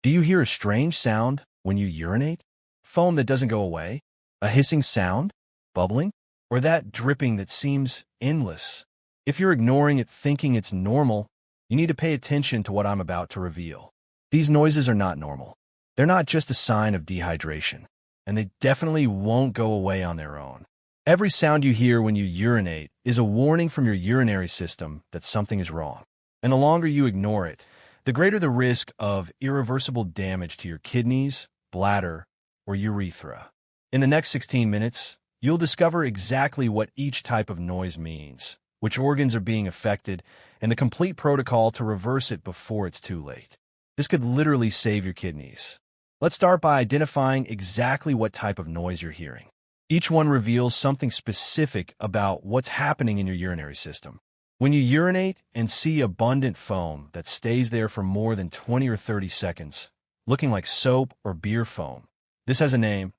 Do you hear a strange sound when you urinate? Foam that doesn't go away? A hissing sound? Bubbling? Or that dripping that seems endless? If you're ignoring it thinking it's normal, you need to pay attention to what I'm about to reveal. These noises are not normal. They're not just a sign of dehydration, and they definitely won't go away on their own. Every sound you hear when you urinate is a warning from your urinary system that something is wrong. And the longer you ignore it, the greater the risk of irreversible damage to your kidneys, bladder, or urethra. In the next 16 minutes, you'll discover exactly what each type of noise means, which organs are being affected, and the complete protocol to reverse it before it's too late. This could literally save your kidneys. Let's start by identifying exactly what type of noise you're hearing. Each one reveals something specific about what's happening in your urinary system. When you urinate and see abundant foam that stays there for more than 20 or 30 seconds, looking like soap or beer foam, this has a name: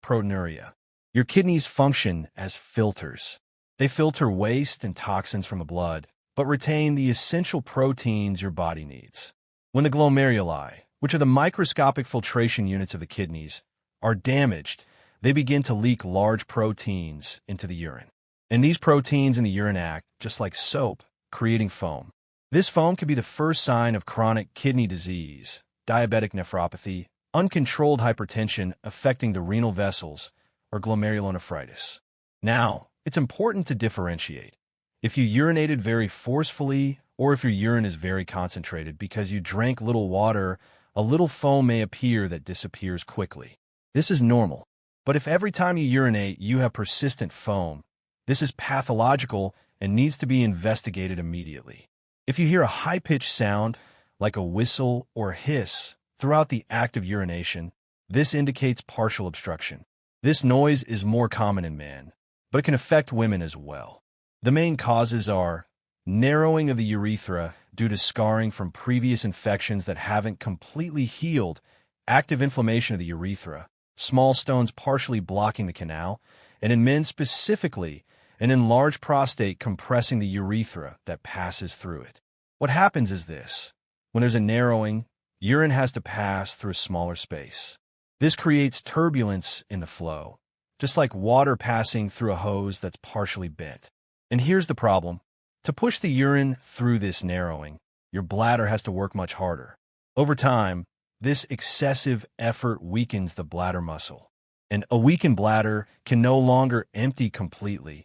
proteinuria. Your kidneys function as filters. They filter waste and toxins from the blood, but retain the essential proteins your body needs. When the glomeruli, which are the microscopic filtration units of the kidneys, are damaged, they begin to leak large proteins into the urine. And these proteins in the urine act just like soap, creating foam. This foam could be the first sign of chronic kidney disease, diabetic nephropathy, uncontrolled hypertension affecting the renal vessels, or glomerulonephritis. Now, it's important to differentiate. If you urinated very forcefully, or if your urine is very concentrated because you drank little water, a little foam may appear that disappears quickly. This is normal. But if every time you urinate you have persistent foam, this is pathological and needs to be investigated immediately. If you hear a high-pitched sound, like a whistle or hiss, throughout the act of urination, this indicates partial obstruction. This noise is more common in men, but it can affect women as well. The main causes are narrowing of the urethra due to scarring from previous infections that haven't completely healed, active inflammation of the urethra, small stones partially blocking the canal, and in men specifically, an enlarged prostate compressing the urethra that passes through it. What happens is this: when there's a narrowing, urine has to pass through a smaller space. This creates turbulence in the flow, just like water passing through a hose that's partially bent. And here's the problem. To push the urine through this narrowing, your bladder has to work much harder. Over time, this excessive effort weakens the bladder muscle, and a weakened bladder can no longer empty completely,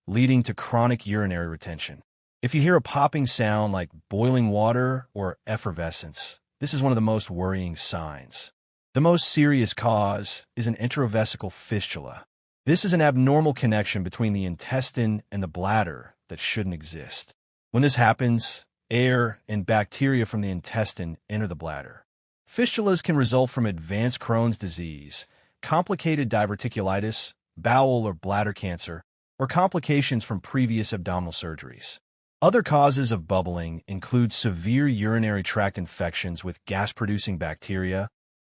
leading to chronic urinary retention. If you hear a popping sound like boiling water or effervescence, this is one of the most worrying signs. The most serious cause is an intravesical fistula. This is an abnormal connection between the intestine and the bladder that shouldn't exist. When this happens, air and bacteria from the intestine enter the bladder. Fistulas can result from advanced Crohn's disease, complicated diverticulitis, bowel or bladder cancer, or complications from previous abdominal surgeries. Other causes of bubbling include severe urinary tract infections with gas-producing bacteria,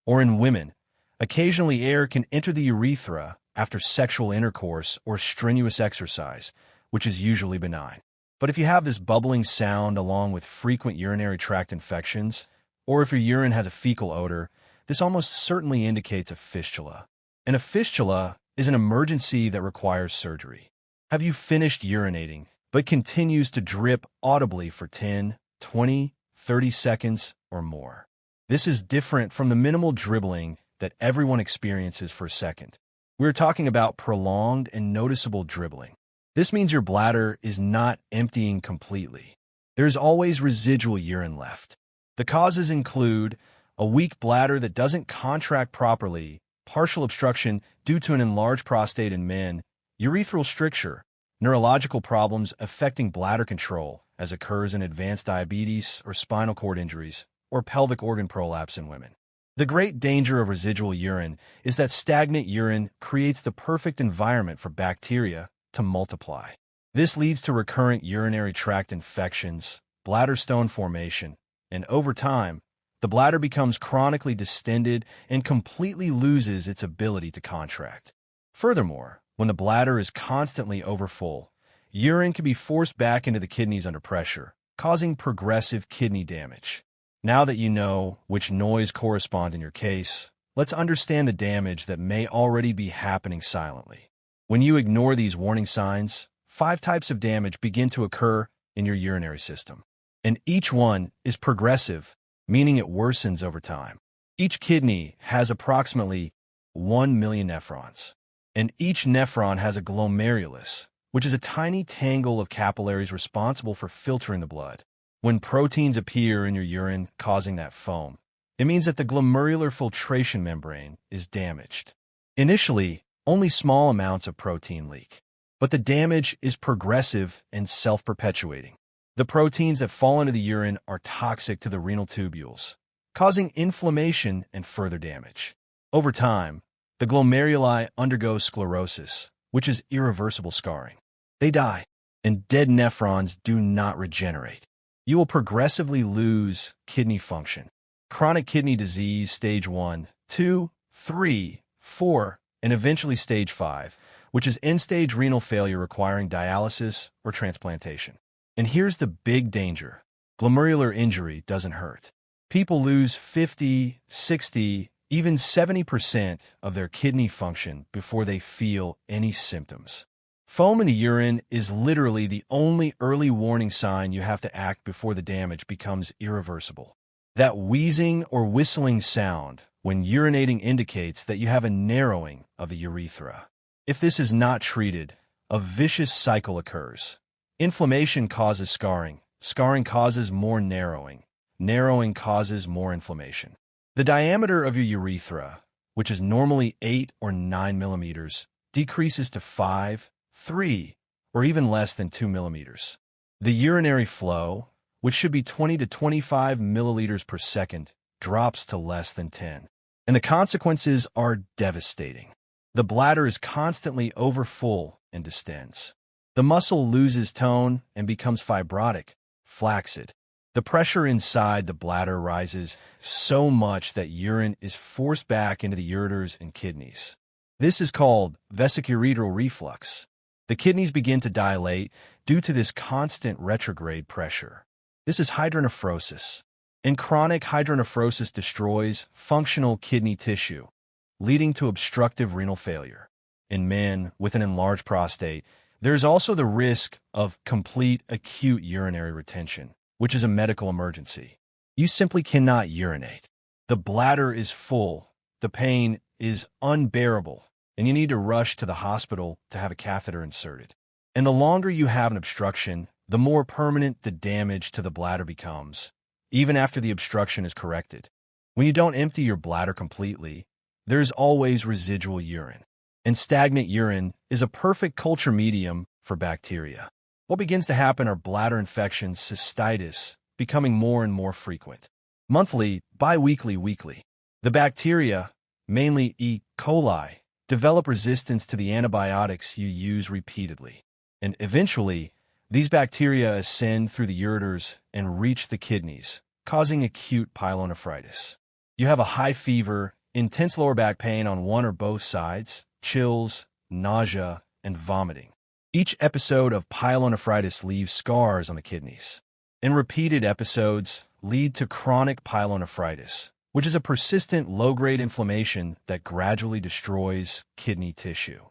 or in women, occasionally air can enter the urethra after sexual intercourse or strenuous exercise, which is usually benign. But if you have this bubbling sound along with frequent urinary tract infections, or if your urine has a fecal odor, this almost certainly indicates a fistula. And a fistula is an emergency that requires surgery. Have you finished urinating, but continues to drip audibly for 10, 20, 30 seconds or more? This is different from the minimal dribbling that everyone experiences for a second. We're talking about prolonged and noticeable dribbling. This means your bladder is not emptying completely. There is always residual urine left. The causes include a weak bladder that doesn't contract properly, partial obstruction due to an enlarged prostate in men, urethral stricture, neurological problems affecting bladder control, as occurs in advanced diabetes or spinal cord injuries, or pelvic organ prolapse in women. The great danger of residual urine is that stagnant urine creates the perfect environment for bacteria to multiply. This leads to recurrent urinary tract infections, bladder stone formation, and over time, the bladder becomes chronically distended and completely loses its ability to contract. Furthermore, when the bladder is constantly overfull, urine can be forced back into the kidneys under pressure, causing progressive kidney damage. Now that you know which noise corresponds in your case, let's understand the damage that may already be happening silently. When you ignore these warning signs, 5 types of damage begin to occur in your urinary system. And each one is progressive, meaning it worsens over time. Each kidney has approximately 1 million nephrons, and each nephron has a glomerulus, which is a tiny tangle of capillaries responsible for filtering the blood. When proteins appear in your urine causing that foam, it means that the glomerular filtration membrane is damaged. Initially, only small amounts of protein leak, but the damage is progressive and self-perpetuating. The proteins that fall into the urine are toxic to the renal tubules, causing inflammation and further damage. Over time, the glomeruli undergo sclerosis, which is irreversible scarring. They die, and dead nephrons do not regenerate. You will progressively lose kidney function. Chronic kidney disease stage 1, 2, 3, 4, and eventually stage 5, which is end-stage renal failure requiring dialysis or transplantation. And here's the big danger. Glomerular injury doesn't hurt. People lose 50, 60, even 70% of their kidney function before they feel any symptoms. Foam in the urine is literally the only early warning sign you have to act before the damage becomes irreversible. That wheezing or whistling sound when urinating indicates that you have a narrowing of the urethra. If this is not treated, a vicious cycle occurs. Inflammation causes scarring. Scarring causes more narrowing. Narrowing causes more inflammation. The diameter of your urethra, which is normally 8 or 9 millimeters, decreases to 5, 3, or even less than 2 millimeters. The urinary flow, which should be 20 to 25 milliliters per second, drops to less than 10. And the consequences are devastating. The bladder is constantly overfull and distends. The muscle loses tone and becomes fibrotic, flaccid. The pressure inside the bladder rises so much that urine is forced back into the ureters and kidneys. This is called vesicoureteral reflux. The kidneys begin to dilate due to this constant retrograde pressure. This is hydronephrosis. And chronic hydronephrosis destroys functional kidney tissue, leading to obstructive renal failure. In men with an enlarged prostate, there is also the risk of complete acute urinary retention, which is a medical emergency. You simply cannot urinate. The bladder is full, the pain is unbearable, and you need to rush to the hospital to have a catheter inserted. And the longer you have an obstruction, the more permanent the damage to the bladder becomes, even after the obstruction is corrected. When you don't empty your bladder completely, there is always residual urine. And stagnant urine is a perfect culture medium for bacteria. What begins to happen are bladder infections, cystitis, becoming more and more frequent. Monthly, bi-weekly, weekly. The bacteria, mainly E. coli, develop resistance to the antibiotics you use repeatedly. And eventually, these bacteria ascend through the ureters and reach the kidneys, causing acute pyelonephritis. You have a high fever, intense lower back pain on one or both sides, chills, nausea, and vomiting. Each episode of pyelonephritis leaves scars on the kidneys. And repeated episodes lead to chronic pyelonephritis, which is a persistent low-grade inflammation that gradually destroys kidney tissue.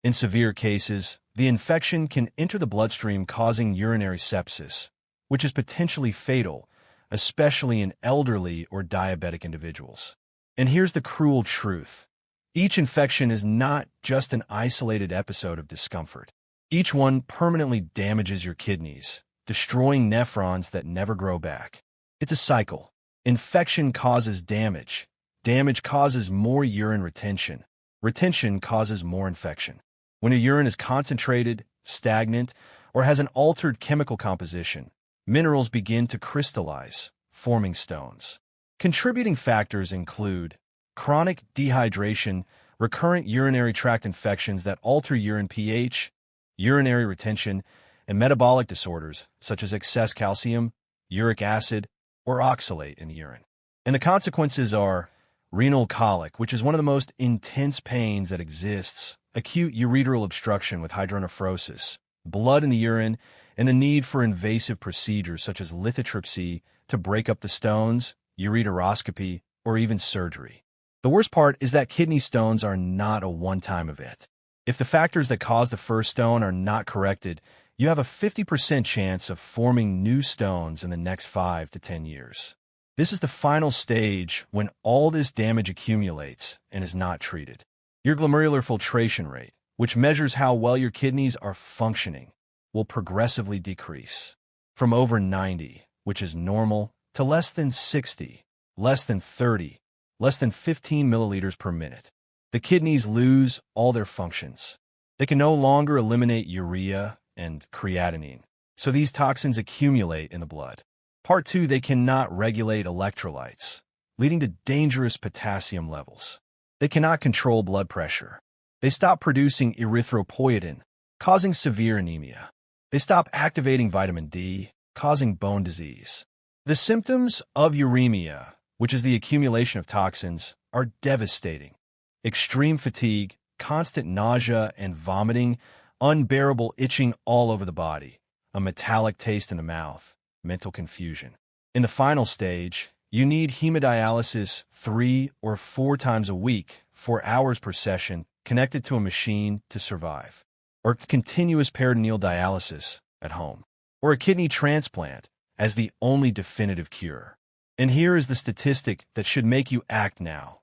In severe cases, the infection can enter the bloodstream causing urinary sepsis, which is potentially fatal, especially in elderly or diabetic individuals. And here's the cruel truth. Each infection is not just an isolated episode of discomfort. Each one permanently damages your kidneys, destroying nephrons that never grow back. It's a cycle. Infection causes damage. Damage causes more urine retention. Retention causes more infection. When a urine is concentrated, stagnant, or has an altered chemical composition, minerals begin to crystallize, forming stones. Contributing factors include chronic dehydration, recurrent urinary tract infections that alter urine pH, urinary retention, and metabolic disorders such as excess calcium, uric acid, or oxalate in the urine. And the consequences are renal colic, which is one of the most intense pains that exists, acute ureteral obstruction with hydronephrosis, blood in the urine, and the need for invasive procedures such as lithotripsy to break up the stones, ureteroscopy, or even surgery. The worst part is that kidney stones are not a one-time event. If the factors that cause the first stone are not corrected, you have a 50% chance of forming new stones in the next 5 to 10 years. This is the final stage when all this damage accumulates and is not treated. Your glomerular filtration rate, which measures how well your kidneys are functioning, will progressively decrease from over 90, which is normal, to less than 60, less than 30, less than 15 milliliters per minute. The kidneys lose all their functions. They can no longer eliminate urea and creatinine, so these toxins accumulate in the blood. Part 2, they cannot regulate electrolytes, leading to dangerous potassium levels. They cannot control blood pressure. They stop producing erythropoietin, causing severe anemia. They stop activating vitamin D, causing bone disease. The symptoms of uremia, which is the accumulation of toxins, are devastating. Extreme fatigue, constant nausea and vomiting, unbearable itching all over the body, a metallic taste in the mouth, mental confusion. In the final stage, you need hemodialysis 3 or 4 times a week, 4 hours per session, connected to a machine to survive, or continuous peritoneal dialysis at home, or a kidney transplant as the only definitive cure. And here is the statistic that should make you act now.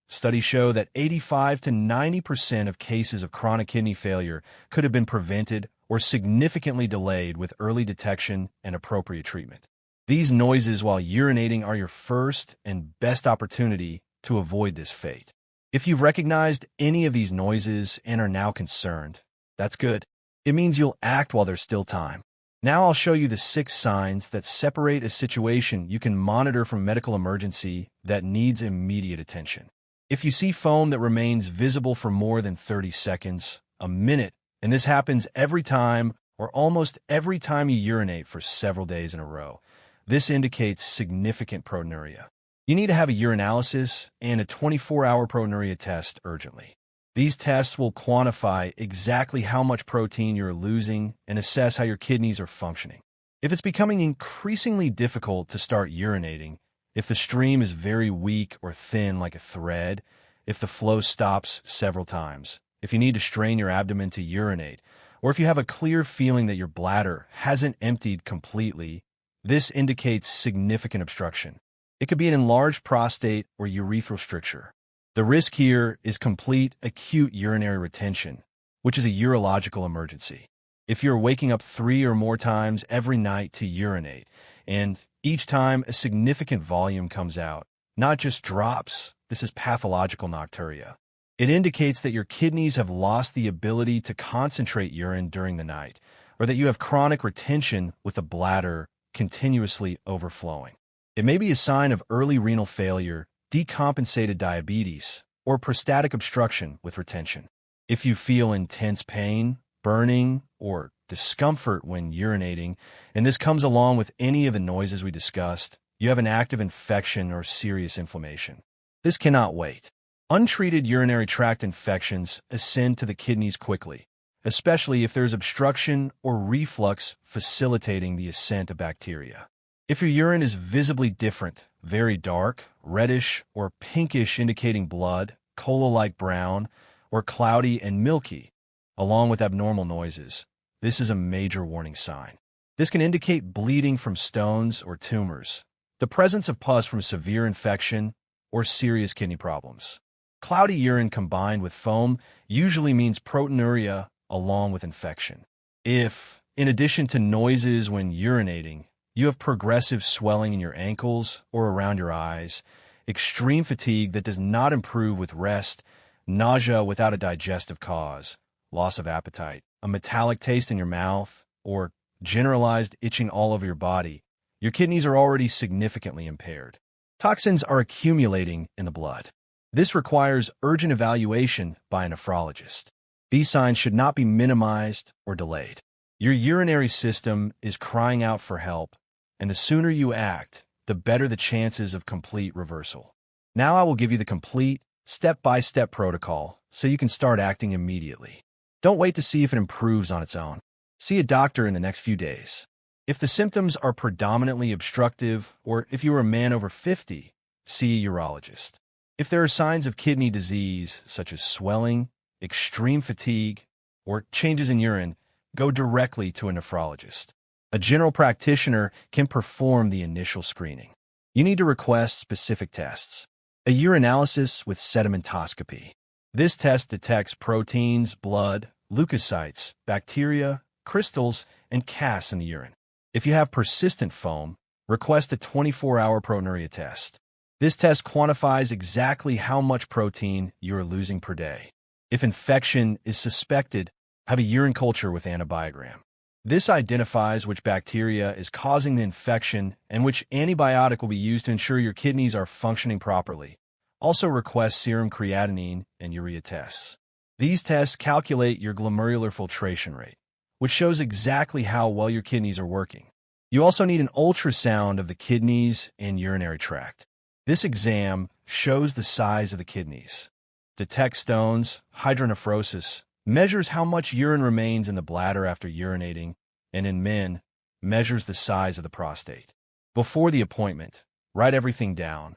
Studies show that 85 to 90% of cases of chronic kidney failure could have been prevented or significantly delayed with early detection and appropriate treatment. These noises while urinating are your first and best opportunity to avoid this fate. If you've recognized any of these noises and are now concerned, that's good. It means you'll act while there's still time. Now I'll show you the 6 signs that separate a situation you can monitor from medical emergency that needs immediate attention. If you see foam that remains visible for more than 30 seconds, a minute, and this happens every time or almost every time you urinate for several days in a row, this indicates significant proteinuria. You need to have a urinalysis and a 24-hour proteinuria test urgently. These tests will quantify exactly how much protein you're losing and assess how your kidneys are functioning. If it's becoming increasingly difficult to start urinating, if the stream is very weak or thin like a thread, if the flow stops several times, if you need to strain your abdomen to urinate, or if you have a clear feeling that your bladder hasn't emptied completely, this indicates significant obstruction. It could be an enlarged prostate or urethral stricture. The risk here is complete acute urinary retention, which is a urological emergency. If you're waking up 3 or more times every night to urinate, and each time a significant volume comes out, not just drops, this is pathological nocturia. It indicates that your kidneys have lost the ability to concentrate urine during the night, or that you have chronic retention with the bladder continuously overflowing. It may be a sign of early renal failure, decompensated diabetes, or prostatic obstruction with retention. If you feel intense pain, burning, or discomfort when urinating, and this comes along with any of the noises we discussed, you have an active infection or serious inflammation. This cannot wait. Untreated urinary tract infections ascend to the kidneys quickly, especially if there's obstruction or reflux facilitating the ascent of bacteria. If your urine is visibly different, very dark, reddish, or pinkish indicating blood, cola-like brown, or cloudy and milky, along with abnormal noises, this is a major warning sign. This can indicate bleeding from stones or tumors, the presence of pus from severe infection, or serious kidney problems. Cloudy urine combined with foam usually means proteinuria along with infection. If, in addition to noises when urinating, you have progressive swelling in your ankles or around your eyes, extreme fatigue that does not improve with rest, nausea without a digestive cause, loss of appetite, a metallic taste in your mouth, or generalized itching all over your body, your kidneys are already significantly impaired. Toxins are accumulating in the blood. This requires urgent evaluation by a nephrologist. These signs should not be minimized or delayed. Your urinary system is crying out for help, and the sooner you act, the better the chances of complete reversal. Now I will give you the complete, step-by-step protocol so you can start acting immediately. Don't wait to see if it improves on its own. See a doctor in the next few days. If the symptoms are predominantly obstructive, or if you are a man over 50, see a urologist. If there are signs of kidney disease, such as swelling, extreme fatigue, or changes in urine, go directly to a nephrologist. A general practitioner can perform the initial screening. You need to request specific tests. A urinalysis with sedimentoscopy. This test detects proteins, blood, leukocytes, bacteria, crystals, and casts in the urine. If you have persistent foam, request a 24-hour proteinuria test. This test quantifies exactly how much protein you are losing per day. If infection is suspected, have a urine culture with antibiogram. This identifies which bacteria is causing the infection and which antibiotic will be used to ensure your kidneys are functioning properly. Also request serum creatinine and urea tests. These tests calculate your glomerular filtration rate, which shows exactly how well your kidneys are working. You also need an ultrasound of the kidneys and urinary tract. This exam shows the size of the kidneys, detects stones, hydronephrosis, measures how much urine remains in the bladder after urinating, and in men, measures the size of the prostate. Before the appointment, write everything down.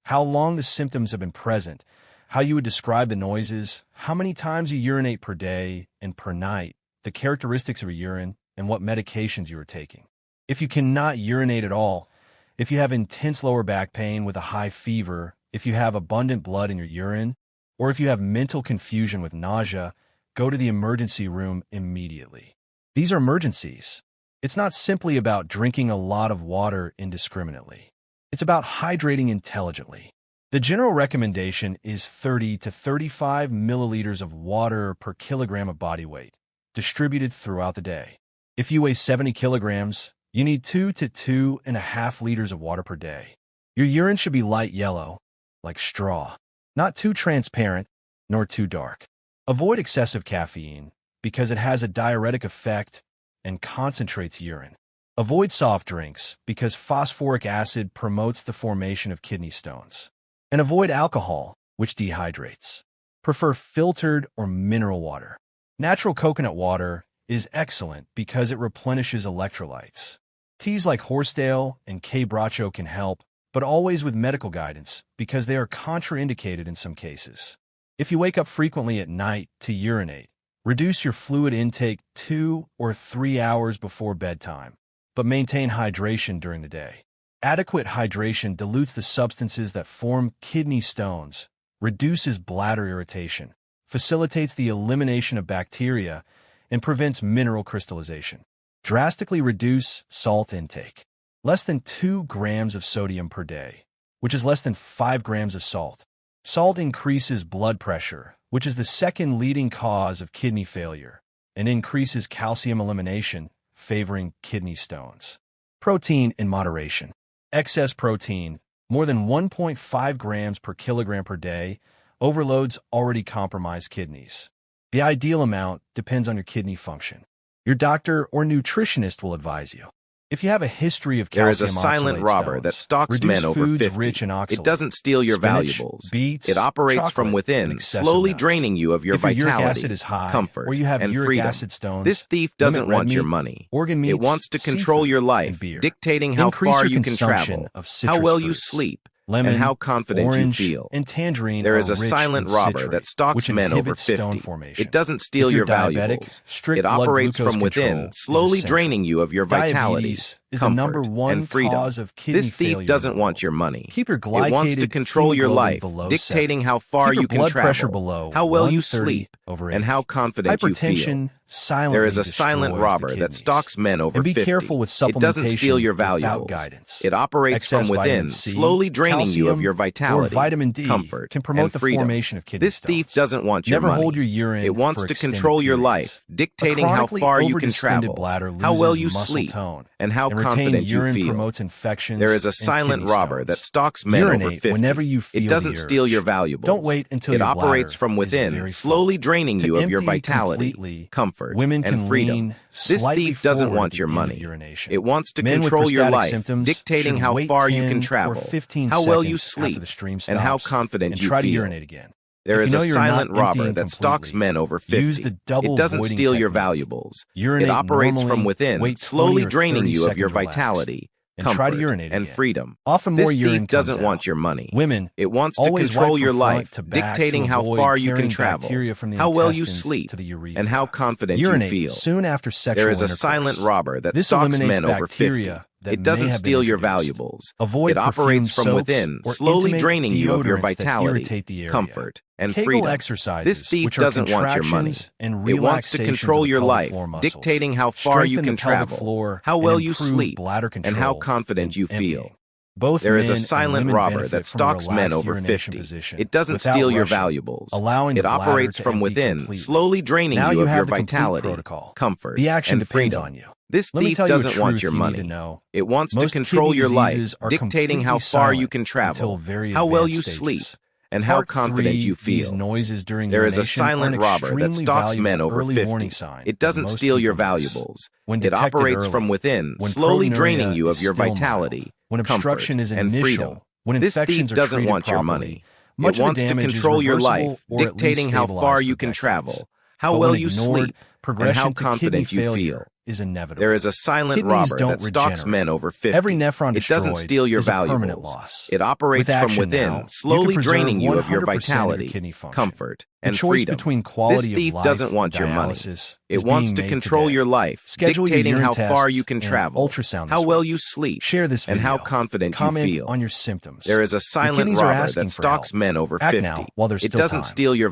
How long the symptoms have been present, how you would describe the noises, how many times you urinate per day and per night, the characteristics of your urine, and what medications you are taking. If you cannot urinate at all, if you have intense lower back pain with a high fever, if you have abundant blood in your urine, or if you have mental confusion with nausea, go to the emergency room immediately. These are emergencies. It's not simply about drinking a lot of water indiscriminately. It's about hydrating intelligently. The general recommendation is 30 to 35 milliliters of water per kilogram of body weight, distributed throughout the day. If you weigh 70 kilograms, you need 2 to 2.5 liters of water per day. Your urine should be light yellow, like straw, not too transparent nor too dark. Avoid excessive caffeine because it has a diuretic effect and concentrates urine. Avoid soft drinks because phosphoric acid promotes the formation of kidney stones. And avoid alcohol, which dehydrates. Prefer filtered or mineral water. Natural coconut water is excellent because it replenishes electrolytes. Teas like horsetail and K-bracho can help, but always with medical guidance because they are contraindicated in some cases. If you wake up frequently at night to urinate, reduce your fluid intake 2 or 3 hours before bedtime, but maintain hydration during the day. Adequate hydration dilutes the substances that form kidney stones, reduces bladder irritation, facilitates the elimination of bacteria, and prevents mineral crystallization. Drastically reduce salt intake. Less than 2 grams of sodium per day, which is less than 5 grams of salt. Salt increases blood pressure, which is the second leading cause of kidney failure, and increases calcium elimination, favoring kidney stones. Protein in moderation. Excess protein, more than 1.5 grams per kilogram per day, overloads already compromised kidneys. The ideal amount depends on your kidney function. Your doctor or nutritionist will advise you. If you have a history of calcium There is a silent oxalate robber stones, that stalks reduce men over foods 50. rich in oxalate. It doesn't steal your Spinach, valuables. beets, It operates chocolate, from and within, excessive slowly nuts. draining you of your If your uric vitality, acid is high, comfort, or you have and uric freedom. acid stones, This thief doesn't limit red want your meat, money. organ meats, It wants to control seafood, your and life, beer. dictating how Increase far your you can consumption travel, of how citrus well you fruits. sleep, Lemon, and how confident orange, you feel. and tangerine There is are a rich silent in robber citrate, that stalks which men over inhibits stone 50. formation. It doesn't steal If you're your diabetic, valuables. strict It blood operates glucose from within, control is slowly essential. draining you of your vitality, Diabetes is the comfort, number one and freedom. cause of kidney This thief failure in doesn't the want world. your money. Keep your It wants to glycated control your hemoglobin life, below dictating 7. how far Keep your you can blood pressure travel, below how well you 130 sleep, over 80. and how confident you feel. Hypertension silently There is a silent destroys robber the that kidneys. stalks men over And be 50. careful with It doesn't steal supplementation your without valuables. guidance. It operates Excess from within, vitamin C, slowly draining you of calcium, your or vitality, vitamin D comfort, can promote and the freedom. formation of kidney This stones. thief doesn't want your Never money. hold your urine It wants for to extended control your periods. life, dictating A how chronically far you can overdistended travel, bladder how well loses you muscle sleep, tone, and how and retained confident you urine feel. promotes infections There is a and silent kidney robber stones. that stalks men over Urinate 50. whenever you feel It doesn't the steal your urge. valuables. Don't wait until It your operates bladder from is within, very slowly full. draining To you of your empty vitality, completely, comfort, women and can freedom. lean This slightly thief doesn't forward want at your the end of money. urination. It wants to Men with control your prostatic life, symptoms dictating should how wait far you 10 can or travel, 15 how well you seconds after sleep, the stream and how stops, confident and you try to feel. urinate again. There If is you a know you're not silent robber emptying that stalks completely, men over use 50. the double It doesn't voiding steal your technique. valuables. Urinate It operates normally, from within, wait 20 slowly or draining 30 you of your seconds relaxed, vitality, and try to comfort, urinate and again. freedom. Often more This urine thief doesn't comes want out. your money. Women, It wants to always control wipe your from front life, to back dictating to how avoid far you carrying can travel, bacteria from the how well you intestines sleep, to the urethra. and how confident Urinate you feel. soon after sexual There is a intercourse. silent robber that This stalks eliminates men over 50. bacteria that It may doesn't have been steal your introduced. valuables. Avoid It operates from perfumed within, soaps or slowly intimate draining you of your deodorants that vitality, irritate the area. comfort, and Kegel freedom. exercises, This thief which are doesn't want your money. contractions and It wants to relaxations control of the your pelvic life, floor muscles, dictating how far you strengthen can the pelvic travel, floor, how well and you improve sleep, bladder control, and how confident you emptying. feel. Both There is men a and silent women robber benefit that from a stalks men relaxed over urination 50. position It doesn't without steal your rushing, valuables. allowing It the bladder operates to from empty within, completely. slowly draining Now you you of have your the complete vitality, protocol. comfort, The action and depends freedom. on you. This Let me thief tell you a doesn't want truth your you need money. to know. It wants to Most control kidney your life, diseases are dictating how completely far you silent can until travel, very how well advanced you stages. sleep, and how Part confident 3, you these feel. noises during There is a urination are silent an robber that extremely stalks men valuable over early 50. warning sign It that doesn't most steal your people miss. valuables. When It detected operates early, from within, when slowly proteinuria draining you of is your still mild, vitality, when comfort, obstruction is and freedom. initial, when This thief infections are doesn't treated want your properly, money. much It of wants the to damage control is your reversible life, or at least dictating how stabilized far for you can decades. travel, how But well when you ignored, sleep, and progression how to kidney confident you failure feel. is inevitable. There is a silent Kidneys robber don't that stalks regenerate. men over 50. Every nephron It doesn't destroyed steal your is a permanent valuables. loss. It operates With from action within, now, you slowly can preserve draining you of your 100% of vitality, kidney function. comfort, The and choice freedom. between This quality thief of life doesn't want and your money. dialysis It is wants being to made control today. your life, Schedule your dictating urine how far tests you can and travel, ultrasound how this well week. you sleep, Share this and video. how confident Comment you feel. on your symptoms. There is a Your silent kidneys are robber asking that for stalks help. men over Act 50. now while there's It still doesn't time. steal your